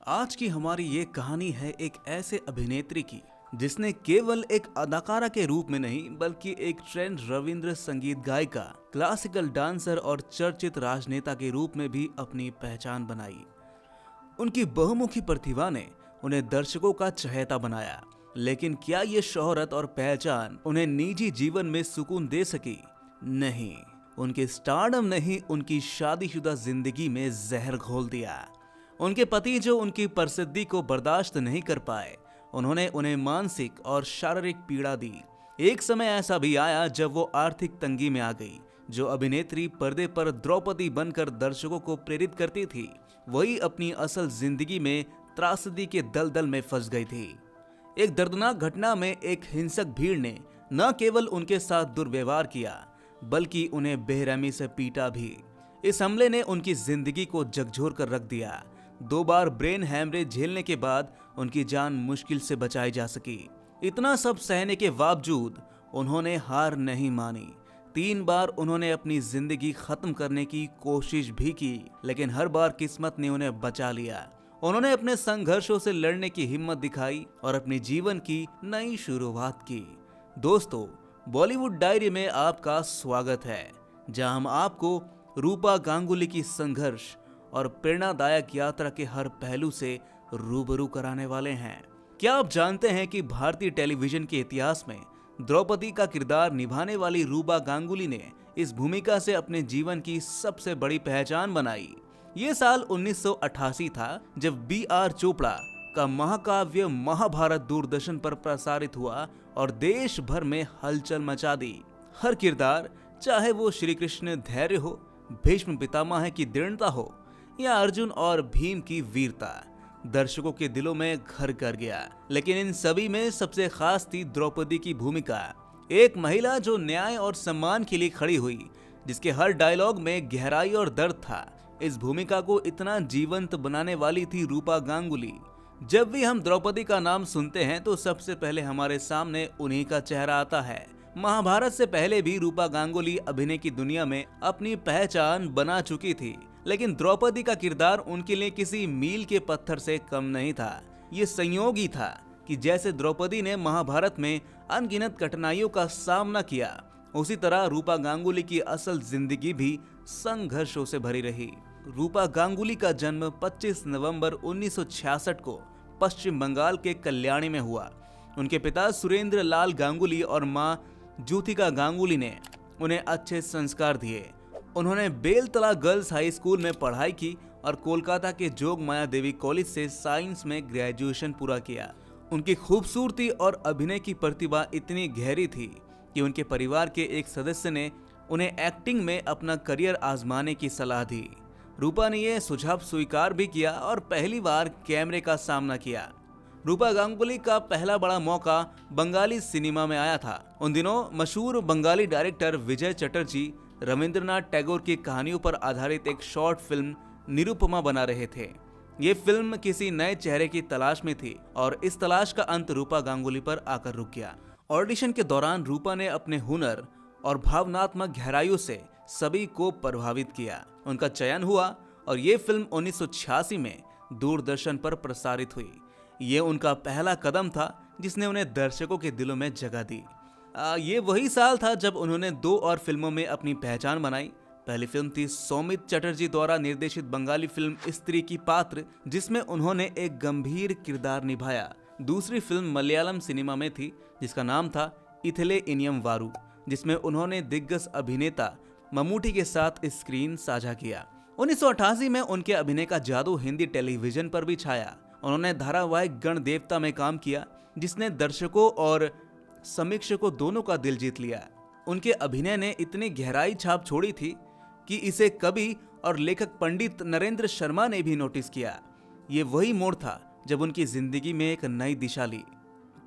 आज की हमारी ये कहानी है एक ऐसे अभिनेत्री की जिसने केवल एक अदाकारा के रूप में नहीं बल्कि एक ट्रेंड रविंद्र संगीत गायिका, क्लासिकल डांसर और चर्चित राजनेता के रूप में भी अपनी पहचान बनाई। उनकी बहुमुखी प्रतिभा ने उन्हें दर्शकों का चहेता बनाया, लेकिन क्या ये शोहरत और पहचान उन्हें निजी जीवन में सुकून दे सकी? नहीं, उनके स्टारडम ने ही उनकी शादीशुदा जिंदगी में जहर घोल दिया। उनके पति जो उनकी प्रसिद्धि को बर्दाश्त नहीं कर पाए, उन्होंने उन्हें मानसिक और शारीरिक पीड़ा दी। एक समय ऐसा भी आया जब वो आर्थिक तंगी में आ गई। जो अभिनेत्री पर्दे पर द्रौपदी बनकर दर्शकों को प्रेरित करती थी, वही अपनी असल जिंदगी में त्रासदी के दलदल में फंस गई थी। एक दर्दनाक घटना में एक हिंसक भीड़ ने न केवल उनके साथ दुर्व्यवहार किया, बल्कि उन्हें बेरहमी से पीटा भी। इस हमले ने उनकी जिंदगी को झकझोर कर रख दिया। 2 बार ब्रेन हैमरेज झेलने के बाद उनकी जान मुश्किल से बचाई जा सकी। इतना सब सहने के बावजूद उन्होंने हार नहीं मानी। 3 बार उन्होंने अपनी जिंदगी खत्म करने की कोशिश भी की, लेकिन हर बार किस्मत ने उन्हें बचा लिया। उन्होंने अपने संघर्षों से लड़ने की हिम्मत दिखाई और अपने जीवन की नई शुरुआत की। दोस्तों, बॉलीवुड डायरी में आपका स्वागत है, जहां हम आपको रूपा गांगुली की संघर्ष और प्रेरणादायक यात्रा के हर पहलू से रूबरू कराने वाले हैं। क्या आप जानते हैं कि भारतीय टेलीविजन के इतिहास में द्रौपदी का किरदार निभाने वाली रूपा गांगुली ने इस भूमिका से अपने जीवन की सबसे बड़ी पहचान बनाई। ये साल 1988 था जब B.R. चोपड़ा का महाकाव्य महाभारत दूरदर्शन पर प्रसारित हुआ और देश भर में हलचल मचा दी। हर किरदार, चाहे वो श्री कृष्ण धैर्य हो, भीष्म पितामह की दृढ़ता हो या अर्जुन और भीम की वीरता, दर्शकों के दिलों में घर कर गया। लेकिन इन सभी में सबसे खास थी द्रौपदी की भूमिका। एक महिला जो न्याय और सम्मान के लिए खड़ी हुई, जिसके हर डायलॉग में गहराई और दर्द था। इस भूमिका को इतना जीवंत बनाने वाली थी रूपा गांगुली। जब भी हम द्रौपदी का नाम सुनते हैं तो सबसे पहले हमारे सामने उन्हीं का चेहरा आता है। महाभारत से पहले भी रूपा गांगुली अभिनय की दुनिया में अपनी पहचान बना चुकी थी, लेकिन द्रौपदी का किरदार उनके लिए किसी मील के पत्थर से कम नहीं था। ये संयोग ही था कि जैसे द्रौपदी ने महाभारत में अनगिनत कठिनाइयों का सामना किया, उसी तरह रूपा गांगुली की असल जिंदगी भी संघर्षों से भरी रही। रूपा गांगुली का जन्म 25 नवंबर 1966 को पश्चिम बंगाल के कल्याणी में हुआ। उनके पिता सुरेंद्र लाल गांगुली और मां ज्योतिका गांगुली ने उन्हें अच्छे संस्कार दिए। उन्होंने बेलतला गर्ल्स हाई स्कूल में पढ़ाई की और कोलकाता के जोग माया देवी कॉलेज से साइंस में ग्रेजुएशन पूरा किया। उनकी खूबसूरती और अभिनय की प्रतिभा इतनी गहरी थी कि उनके परिवार के एक सदस्य ने उन्हें एक्टिंग में अपना करियर आजमाने की सलाह दी। रूपा ने यह सुझाव स्वीकार भी किया और पहली बार कैमरे का सामना किया। रूपा गांगुली का पहला बड़ा मौका बंगाली सिनेमा में आया था। उन दिनों मशहूर बंगाली डायरेक्टर विजय चटर्जी रविंद्रनाथ टैगोर की कहानियों पर आधारित एक शॉर्ट फिल्म निरुपमा बना रहे थे। ये फिल्म किसी नए चेहरे की तलाश में थी और इस तलाश का अंत रूपा गांगुली पर आकर रुक गया। ऑडिशन के दौरान रूपा ने अपने हुनर और भावनात्मक गहराइयों से सभी को प्रभावित किया। उनका चयन हुआ और ये फिल्म 1986 में दूरदर्शन पर प्रसारित हुई। ये उनका पहला कदम था जिसने उन्हें दर्शकों के दिलों में जगह दी। ये वही साल था जब उन्होंने 2 और फिल्मों में अपनी पहचान बनाई। पहली फिल्म थी सौमित चटर्जी द्वारा निर्देशित बंगाली फिल्म स्त्री की पात्र, जिसमें उन्होंने एक गंभीर किरदार निभाया। दूसरी फिल्म मलयालम सिनेमा में थी जिसका नाम था इथिले इनियम वारू, जिसमें उन्होंने दिग्गज अभिनेता ममूटी के साथ स्क्रीन साझा किया। 1988 में उनके अभिनय का जादू हिंदी टेलीविजन पर भी छाया। उन्होंने धारावाहिक गण देवता में काम किया, जिसने दर्शकों और समीक्षकों दोनों का दिल जीत लिया। उनके अभिनय ने इतनी गहराई छाप छोड़ी थी कि इसे कवि और लेखक पंडित नरेंद्र शर्मा ने भी नोटिस किया। ये वही मोड़ था जब उनकी जिंदगी में एक नई दिशा ली।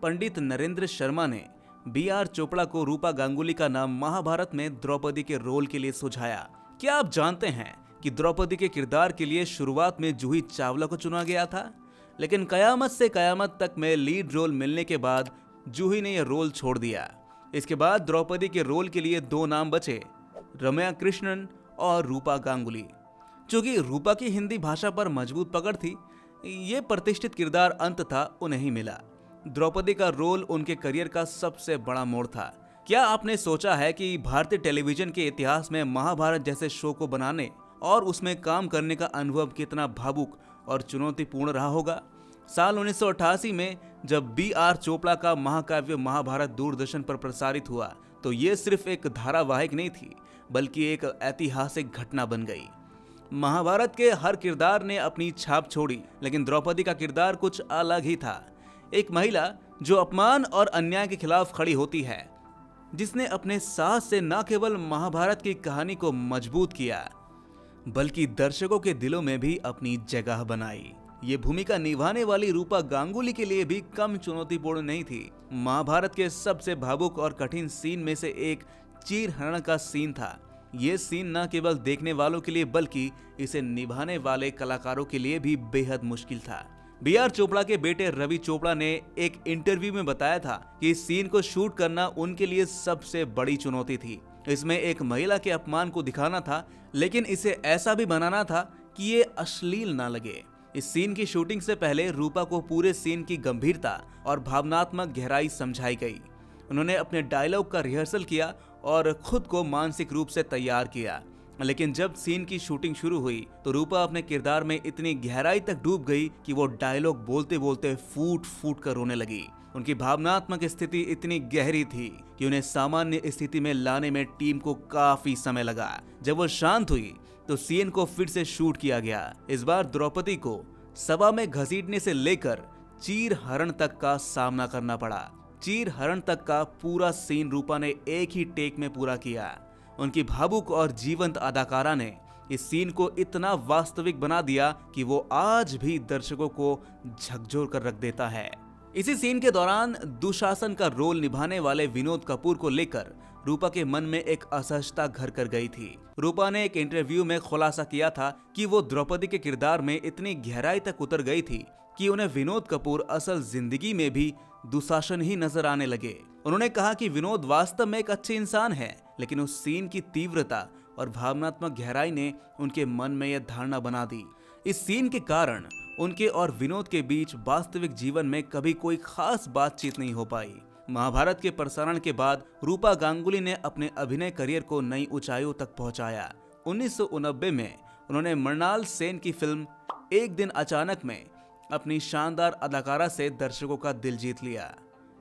पंडित नरेंद्र शर्मा ने B.R. चोपड़ा को रूपा गांगुली का नाम महाभारत में द्रौपदी के रोल के लिए सुझाया। क्या आप जानते हैं कि द्रौपदी के किरदार के लिए शुरुआत में जूही चावला को चुना गया था, लेकिन कयामत से कयामत तक में लीड रोल मिलने के बाद जूही ने यह रोल छोड़ दिया। इसके बाद द्रौपदी के रोल के लिए 2 नाम बचे, रम्या कृष्णन और रूपा गांगुली। चूंकि रूपा की हिंदी भाषा पर मजबूत पकड़ थी, ये प्रतिष्ठित किरदार अंततः उन्हें ही मिला। द्रौपदी का रोल उनके करियर का सबसे बड़ा मोड़ था। क्या आपने सोचा है कि भारतीय टेलीविजन के इतिहास में महाभारत जैसे शो को बनाने और उसमें काम करने का अनुभव कितना भावुक और चुनौतीपूर्ण रहा होगा? साल 1988 में जब B.R. चोपड़ा का महाकाव्य महाभारत दूरदर्शन पर प्रसारित हुआ तो ये सिर्फ एक धारावाहिक नहीं थी, बल्कि एक ऐतिहासिक घटना बन गई। महाभारत के हर किरदार ने अपनी छाप छोड़ी, लेकिन द्रौपदी का किरदार कुछ अलग ही था। एक महिला जो अपमान और अन्याय के खिलाफ खड़ी होती है, जिसने अपने साहस से न केवल महाभारत की कहानी को मजबूत किया, बल्कि दर्शकों के दिलों में भी अपनी जगह बनाई। ये भूमिका निभाने वाली रूपा गांगुली के लिए भी कम चुनौतीपूर्ण नहीं थी। महाभारत के सबसे भावुक और कठिन सीन में से एक चीरहरण का सीन था। ये सीन न केवल देखने वालों के लिए बल्कि इसे निभाने वाले कलाकारों के लिए भी बेहद मुश्किल था। B.R. चोपड़ा के बेटे रवि चोपड़ा ने एक इंटरव्यू में बताया था कि इस सीन को शूट करना उनके लिए सबसे बड़ी चुनौती थी। इसमें एक महिला के अपमान को दिखाना था, लेकिन इसे ऐसा भी बनाना था कि ये अश्लील ना लगे। इस सीन की शूटिंग से पहले रूपा को पूरे सीन की गंभीरता और भावनात्मक गहराई समझाई गई। उन्होंने अपने डायलॉग का रिहर्सल किया और खुद को मानसिक रूप से तैयार किया। लेकिन जब सीन की शूटिंग शुरू हुई तो रूपा अपने किरदार में इतनी गहराई तक डूब गई कि वो डायलॉग बोलते बोलते फूट फूट कर रोने लगी। उनकी भावनात्मक स्थिति इतनी गहरी थी कि उन्हें सामान्य स्थिति में लाने में टीम को काफी समय लगा। जब वो शांत हुई तो सीन को फिर से शूट किया गया। इस बार द्रौपदी को सभा में घसीटने से लेकर चीरहरण तक का सामना करना पड़ा। चीरहरण तक का पूरा सीन रूपा ने एक ही टेक में पूरा किया। उनकी भावुक और जीवंत अदाकारा ने इस सीन को इतना वास्तविक बना दिया कि वो आज भी दर्शकों को झकझोर कर रख देता है। इसी सीन के दौरान दुशासन का रोल निभाने वाले विनोद कपूर को लेकर रूपा के मन में एक असहजता घर कर गई थी। रूपा ने एक इंटरव्यू में खुलासा किया था कि वो द्रौपदी के किरदार में इतनी गहराई तक उतर गई थी कि उन्हें विनोद कपूर असल जिंदगी में भी दुशासन ही नजर आने लगे। उन्होंने कहा कि विनोद वास्तव में एक अच्छे इंसान है, लेकिन उस सीन की तीव्रता और भावनात्मक गहराई ने उनके मन में यह धारणा बना दी। इस सीन के कारण उनके और विनोद के बीच वास्तविक जीवन में कभी कोई खास बातचीत नहीं हो पाई। महाभारत के प्रसारण के बाद रूपा गांगुली ने अपने अभिनय करियर को नई ऊंचाइयों तक पहुंचाया। 1989 में उन्होंने मृणाल सेन की फिल्म एक दिन अचानक में अपनी शानदार अदाकारा से दर्शकों का दिल जीत लिया।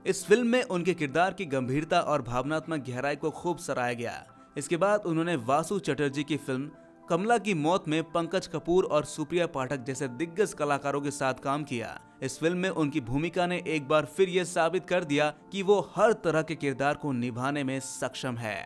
इस फिल्म में उनके किरदार की गंभीरता और भावनात्मक गहराई को खूब सराहा गया। इसके बाद उन्होंने वासु चटर्जी की फिल्म कमला की मौत में पंकज कपूर और सुप्रिया पाठक जैसे दिग्गज कलाकारों के साथ काम किया। इस फिल्म में उनकी भूमिका ने एक बार फिर यह साबित कर दिया कि वो हर तरह के किरदार को निभाने में सक्षम है।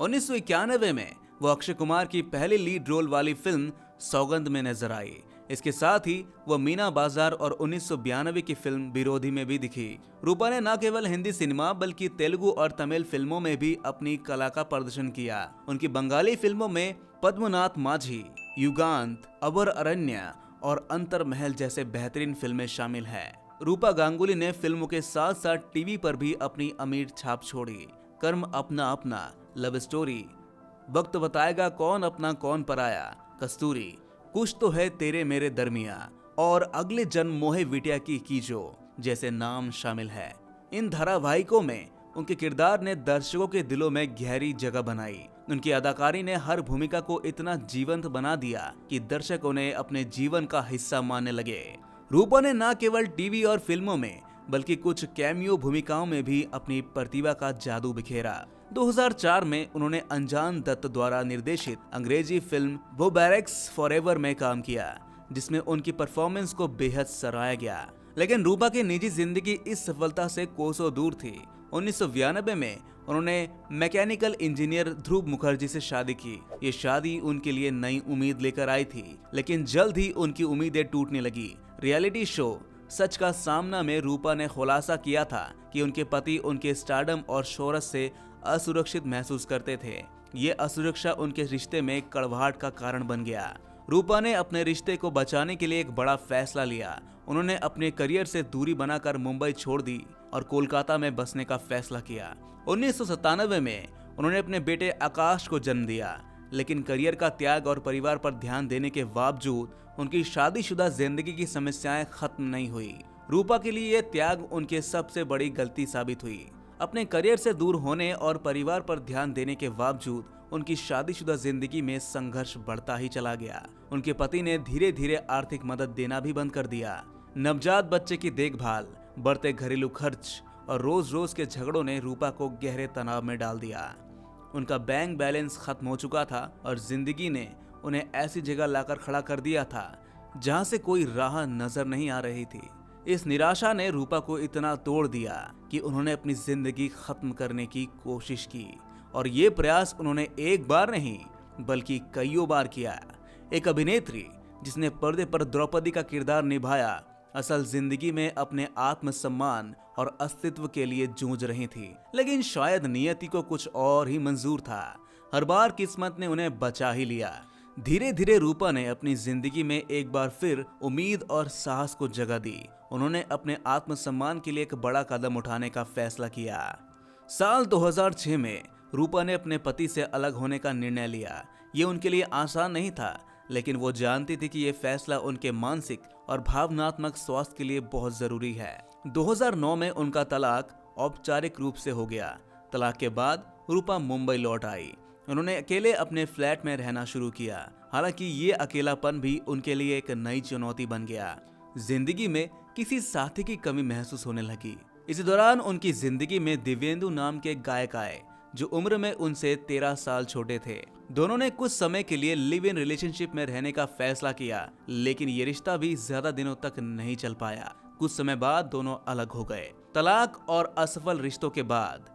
1991 में वो अक्षय कुमार की पहली लीड रोल वाली फिल्म सौगंध में नजर आई। इसके साथ ही वह मीना बाजार और 1992 की फिल्म विरोधी में भी दिखी। रूपा ने न केवल हिंदी सिनेमा बल्कि तेलुगु और तमिल फिल्मों में भी अपनी कला का प्रदर्शन किया। उनकी बंगाली फिल्मों में पद्मनाथ माझी, युगांत, अबर अरण्य और अंतरमहल जैसे बेहतरीन फिल्में शामिल हैं। रूपा गांगुली ने फिल्मों के साथ साथ टीवी पर भी अपनी अमीर छाप छोड़ी। कर्म अपना अपना, लव स्टोरी, वक्त बताएगा कौन अपना कौन पराया, कस्तूरी, कुछ तो है तेरे मेरे दरमिया और अगले जन्म मोहे विटिया की कीजो जैसे नाम शामिल है। इन धारावाहिकों में उनके किरदार ने दर्शकों के दिलों में गहरी जगह बनाई। उनकी अदाकारी ने हर भूमिका को इतना जीवंत बना दिया कि दर्शक उन्हें अपने जीवन का हिस्सा मानने लगे। रूपा ने न केवल टीवी और फिल्मों में बल्कि कुछ कैमियो भूमिकाओं में भी अपनी प्रतिभा का जादू बिखेरा। 2004 में उन्होंने अनजान दत्त द्वारा निर्देशित अंग्रेजी फिल्म वो बैरक्स फॉरएवर में काम किया, जिसमें उनकी परफॉर्मेंस को बेहद सराहा गया। लेकिन रूपा की निजी जिंदगी इस सफलता से कोसों दूर थी। 1992 में उन्होंने मैकेनिकल इंजीनियर ध्रुव मुखर्जी से शादी की। ये शादी उनके लिए नई उम्मीद लेकर आई थी, लेकिन जल्द ही उनकी उम्मीदें टूटने लगी। रियलिटी शो सच का सामना में रूपा ने खुलासा किया था कि उनके पति उनके स्टारडम और शोहरत से असुरक्षित महसूस करते थे। ये असुरक्षा उनके रिश्ते में कड़वाहट का कारण बन गया। रूपा ने अपने रिश्ते को बचाने के लिए एक बड़ा फैसला लिया। उन्होंने अपने करियर से दूरी बनाकर मुंबई छोड़ दी और कोलकाता में बसने का फैसला किया। 1997 में उन्होंने अपने बेटे आकाश को जन्म दिया, लेकिन करियर का त्याग और परिवार पर ध्यान देने के बावजूद उनकी शादीशुदा जिंदगी की समस्याएं खत्म नहीं हुई। रूपा के लिए यह त्याग उनके सबसे बड़ी गलती साबित हुई। अपने करियर से दूर होने और परिवार पर ध्यान देने के बावजूद उनकी शादीशुदा जिंदगी में संघर्ष बढ़ता ही चला गया। उनके पति ने धीरे धीरे आर्थिक मदद देना भी बंद कर दिया। नवजात बच्चे की देखभाल, बढ़ते घरेलू खर्च और रोज रोज के झगड़ों ने रूपा को गहरे तनाव में डाल दिया। उनका बैंक बैलेंस खत्म हो चुका था और जिंदगी ने उन्हें ऐसी जगह लाकर खड़ा कर दिया था जहां से कोई राह नजर नहीं आ रही थी। इस निराशा ने रूपा को इतना तोड़ दिया कि उन्होंने अपनी जिंदगी खत्म करने की कोशिश की, और ये प्रयास उन्होंने एक बार नहीं बल्कि कईयों बार किया। एक अभिनेत्री जिसने पर्दे पर द्रौपदी का किरदार निभाया, असल जिंदगी में अपने आत्मसम्मान और अस्तित्व के लिए जूझ रही थी, लेकिन शायद नियति को कुछ और ही मंजूर था। हर बार किस्मत ने उन्हें बचा ही लिया। धीरे धीरे रूपा ने अपनी जिंदगी में एक बार फिर उम्मीद और साहस को जगह दी। उन्होंने अपने आत्मसम्मान के लिए एक बड़ा कदम उठाने का फैसला किया। साल 2006 में रूपा ने अपने पति से अलग होने का निर्णय लिया। ये उनके लिए आसान नहीं था, लेकिन वो जानती थी कि ये फैसला उनके मानसिक और भावनात्मक स्वास्थ्य के लिए बहुत जरूरी है। 2009 में उनका तलाक औपचारिक रूप से हो गया। तलाक के बाद रूपा मुंबई लौट आई। उन्होंने अकेले अपने फ्लैट में रहना शुरू किया। हालांकि ये अकेलापन भी उनके लिए एक नई चुनौती बन गया। जिंदगी में किसी साथी की कमी महसूस होने लगी। इसी दौरान उनकी जिंदगी में दिव्येंदु नाम के गायक आए, जो उम्र में उनसे 13 साल छोटे थे। दोनों ने कुछ समय के लिए लिव इन रिलेशनशिप में रहने का फैसला किया, लेकिन ये रिश्ता भी ज्यादा दिनों तक नहीं चल पाया। कुछ समय बाद दोनों अलग हो गए। तलाक और असफल रिश्तों के बाद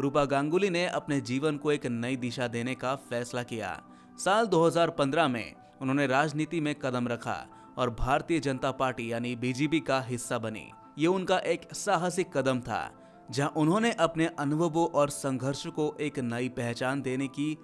रूपा गांगुली ने अपने जीवन को एक नई दिशा देने का फैसला किया। साल 2015 में उन्होंने राजनीति में कदम रखा और भारतीय जनता पार्टी यानी बीजेपी का हिस्सा बनी। ये उनका एक साहसिक कदम था, जहां उन्होंने अपने अनुभवों और संघर्ष को एक नई पहचान देने की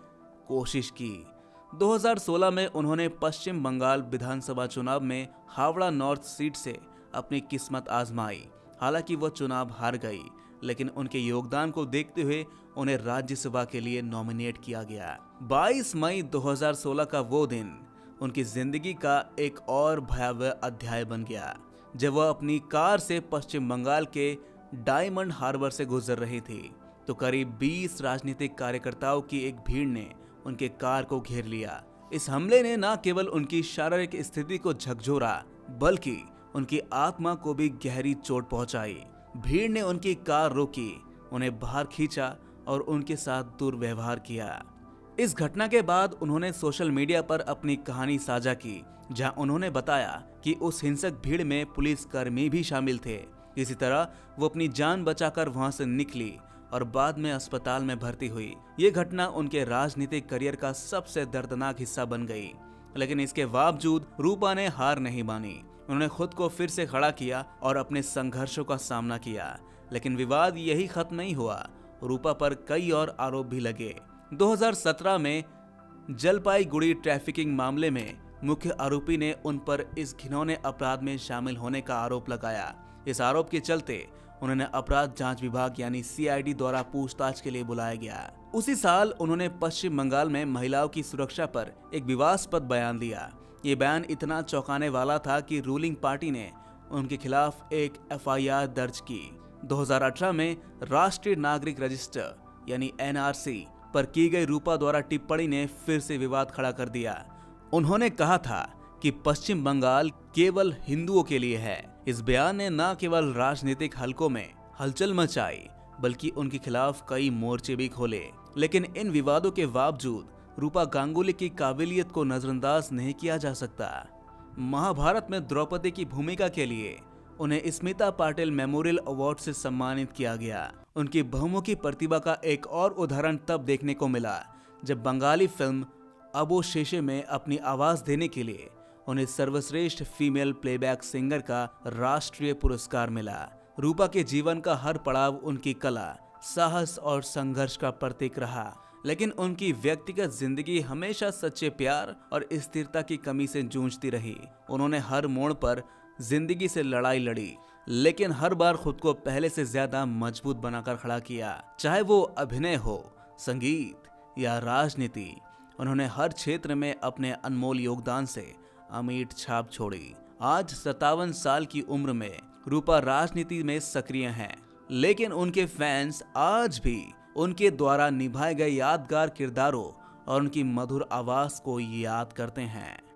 कोशिश की। 2016 में उन्होंने पश्चिम बंगाल विधानसभा चुनाव में हावड़ा नॉर्थ सीट से अपनी किस्मत आजमाई। हालांकि वो चुनाव हार गई, लेकिन उनके योगदान को देखते हुए उन्हें राज्यसभा के लिए नॉमिनेट किया गया। 22 मई 2016 का वो दिन उनकी जिंदगी का एक और भयावह अध्याय बन गया, जब वह अपनी कार से पश्चिम बंगाल के डायमंड हार्बर से गुजर रही थी, तो करीब 20 राजनीतिक कार्यकर्ताओं की एक भीड़ ने उनके कार को घेर लिया। इस हमले ने न केवल उनकी शारीरिक स्थिति को झकझोरा, बल्कि उनकी आत्मा को भी गहरी चोट पहुंचाई। भीड़ ने उनकी कार रोकी, उन्हें बाहर खींचा और उनके साथ दुर्व्यवहार किया। इस घटना के बाद उन्होंने सोशल मीडिया पर अपनी कहानी साझा की, जहां उन्होंने बताया कि उस हिंसक भीड़ में पुलिसकर्मी भी शामिल थे। इसी तरह वो अपनी जान बचाकर वहां से निकली और बाद में अस्पताल में भर्ती हुई। ये घटना उनके राजनीतिक करियर का सबसे दर्दनाक हिस्सा बन गई, लेकिन इसके बावजूद रूपा ने हार नहीं मानी। उन्होंने खुद को फिर से खड़ा किया और अपने संघर्षों का सामना किया। लेकिन विवाद यही खत्म नहीं हुआ। रूपा पर कई और आरोप भी लगे। 2017 में जलपाईगुड़ी ट्रैफिकिंग मामले में मुख्य आरोपी ने उन पर इस घिनौने अपराध में शामिल होने का आरोप लगाया। इस आरोप के चलते उन्होंने अपराध जांच विभाग यानी CID द्वारा पूछताछ के लिए बुलाया गया। उसी साल उन्होंने पश्चिम बंगाल में महिलाओं की सुरक्षा पर एक विवादास्पद बयान दिया। ये बयान इतना चौंकाने वाला था कि रूलिंग पार्टी ने उनके खिलाफ एक FIR दर्ज की। 2018 में राष्ट्रीय नागरिक रजिस्टर यानी NRC पर की गई रूपा द्वारा टिप्पणी ने फिर से विवाद खड़ा कर दिया। उन्होंने कहा था कि पश्चिम बंगाल केवल हिंदुओं के लिए है। इस बयान ने न केवल राजनीतिक हलकों में हलचल मचाई, बल्कि उनके खिलाफ कई मोर्चे भी खोले। लेकिन इन विवादों के बावजूद रूपा गांगुली की काबिलियत को नजरअंदाज नहीं किया जा सकता। महाभारत में द्रौपदी की भूमिका के लिए उन्हें स्मिता पाटिल मेमोरियल अवार्ड से सम्मानित किया गया। उनकी बहुमुखी प्रतिभा का एक और उदाहरण तब देखने को मिला जब बंगाली फिल्म अबो शेषे में अपनी आवाज देने के लिए उन्हें सर्वश्रेष्ठ फीमेल प्लेबैक सिंगर का राष्ट्रीय पुरस्कार मिला। रूपा के जीवन का हर पड़ाव उनकी कला, साहस और संघर्ष का प्रतीक रहा, लेकिन उनकी व्यक्तिगत जिंदगी हमेशा सच्चे प्यार और स्थिरता की कमी से जूझती रही। उन्होंने हर मोड़ पर जिंदगी से लड़ाई लड़ी, लेकिन हर बार खुद को पहले से ज्यादा मजबूत बनाकर खड़ा किया। चाहे वो अभिनय हो, संगीत या राजनीति, उन्होंने हर क्षेत्र में अपने अनमोल योगदान से अमिट छाप छोड़ी। आज 57 साल की उम्र में रूपा राजनीति में सक्रिय हैं, लेकिन उनके फैंस आज भी उनके द्वारा निभाए गए यादगार किरदारों और उनकी मधुर आवाज को याद करते हैं।